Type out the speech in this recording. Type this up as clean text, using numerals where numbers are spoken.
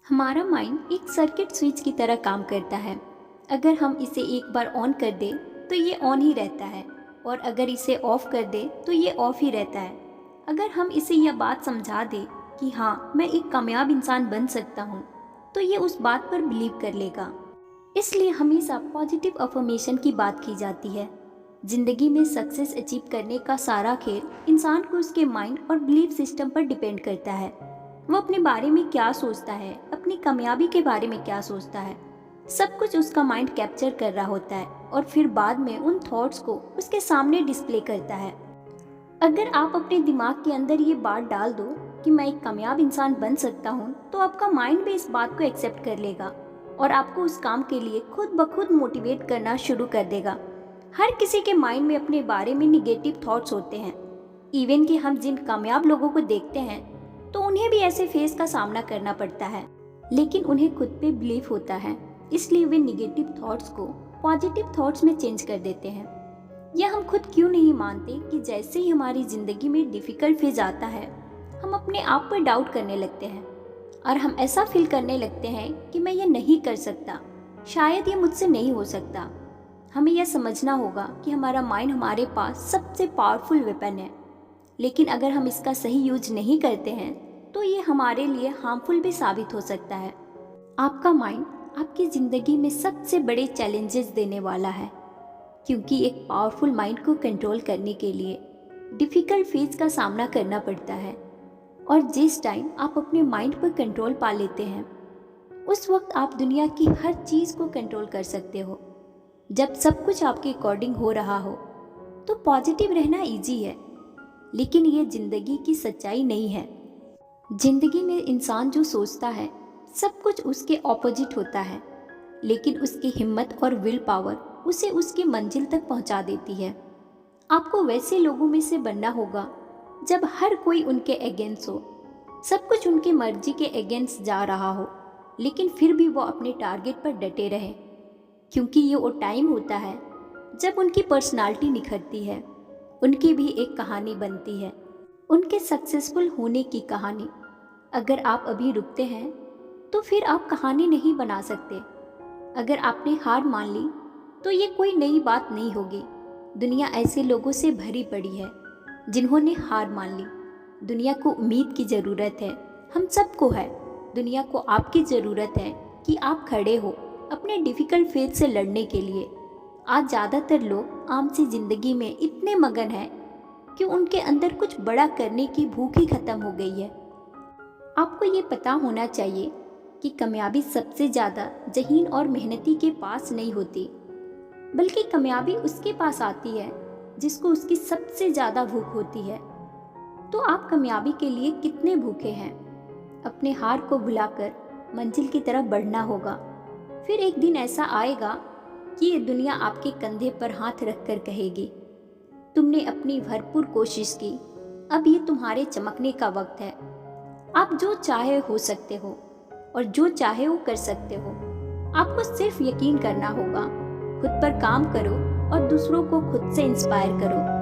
हमारा माइंड एक circuit switch की तरह काम करता है। अगर हम इसे एक बार ऑन कर दें तो ये ऑन ही रहता है, और अगर इसे ऑफ कर दें तो ये ऑफ ही रहता है। अगर हम इसे यह बात समझा दें कि हाँ, मैं एक कामयाब इंसान बन सकता हूँ, तो ये उस बात पर बिलीव कर लेगा। इसलिए हमेशा पॉजिटिव अफर्मेशन की बात की जाती है। जिंदगी में सक्सेस अचीव करने का सारा खेल इंसान को उसके माइंड और बिलीफ सिस्टम पर डिपेंड करता है। वो अपने बारे में क्या सोचता है, अपनी कामयाबी के बारे में क्या सोचता है, सब कुछ उसका माइंड कैप्चर कर रहा होता है और फिर बाद में उन थॉट्स को उसके सामने डिस्प्ले करता है। अगर आप अपने दिमाग के अंदर ये बात डाल दो कि मैं एक कामयाब इंसान बन सकता हूँ, तो आपका माइंड भी इस बात को एक्सेप्ट कर लेगा और आपको उस काम के लिए खुद ब खुद मोटिवेट करना शुरू कर देगा। हर किसी के माइंड में अपने बारे में निगेटिव थॉट्स होते हैं। इवन कि हम जिन कामयाब लोगों को देखते हैं तो उन्हें भी ऐसे फेस का सामना करना पड़ता है, लेकिन उन्हें खुद पे बिलीफ होता है, इसलिए वे निगेटिव थॉट्स को पॉजिटिव थॉट्स में चेंज कर देते हैं। यह हम खुद क्यों नहीं मानते कि जैसे ही हमारी जिंदगी में डिफिकल्ट फेज आता है, हम अपने आप पर डाउट करने लगते हैं और हम ऐसा फील करने लगते हैं कि मैं ये नहीं कर सकता, शायद ये मुझसे नहीं हो सकता। हमें यह समझना होगा कि हमारा माइंड हमारे पास सबसे पावरफुल वेपन है, लेकिन अगर हम इसका सही यूज नहीं करते हैं तो ये हमारे लिए हार्मफुल भी साबित हो सकता है। आपका माइंड आपकी ज़िंदगी में सबसे बड़े चैलेंजेस देने वाला है, क्योंकि एक पावरफुल माइंड को कंट्रोल करने के लिए डिफ़िकल्ट फेज का सामना करना पड़ता है। और जिस टाइम आप अपने माइंड पर कंट्रोल पा लेते हैं, उस वक्त आप दुनिया की हर चीज़ को कंट्रोल कर सकते हो। जब सब कुछ आपके अकॉर्डिंग हो रहा हो तो पॉजिटिव रहना ईजी है, लेकिन ये ज़िंदगी की सच्चाई नहीं है। जिंदगी में इंसान जो सोचता है सब कुछ उसके ऑपोजिट होता है, लेकिन उसकी हिम्मत और विल पावर उसे उसकी मंजिल तक पहुंचा देती है। आपको वैसे लोगों में से बनना होगा जब हर कोई उनके अगेंस्ट हो, सब कुछ उनकी मर्जी के अगेंस्ट जा रहा हो, लेकिन फिर भी वो अपने टारगेट पर डटे रहे, क्योंकि ये वो टाइम होता है जब उनकी पर्सनालिटी निखरती है, उनकी भी एक कहानी बनती है, उनके सक्सेसफुल होने की कहानी। अगर आप अभी रुकते हैं तो फिर आप कहानी नहीं बना सकते। अगर आपने हार मान ली तो ये कोई नई बात नहीं होगी। दुनिया ऐसे लोगों से भरी पड़ी है जिन्होंने हार मान ली। दुनिया को उम्मीद की ज़रूरत है, हम सबको है। दुनिया को आपकी ज़रूरत है कि आप खड़े हो अपने डिफ़िकल्ट फेज से लड़ने के लिए। आज ज़्यादातर लोग आम सी ज़िंदगी में इतने मगन हैं कि उनके अंदर कुछ बड़ा करने की भूख ही खत्म हो गई है। आपको ये पता होना चाहिए कि कामयाबी सबसे ज़्यादा ज़हीन और मेहनती के पास नहीं होती, बल्कि कामयाबी उसके पास आती है जिसको उसकी सबसे ज़्यादा भूख होती है। तो आप कामयाबी के लिए कितने भूखे हैं? अपने हार को भुलाकर मंजिल की तरफ बढ़ना होगा। फिर एक दिन ऐसा आएगा कि ये दुनिया आपके कंधे पर हाथ रखकर कहेगी, तुमने अपनी भरपूर कोशिश की, अब ये तुम्हारे चमकने का वक्त है। आप जो चाहे हो सकते हो और जो चाहे वो कर सकते हो। आपको सिर्फ यकीन करना होगा, खुद पर काम करो और दूसरों को खुद से इंस्पायर करो।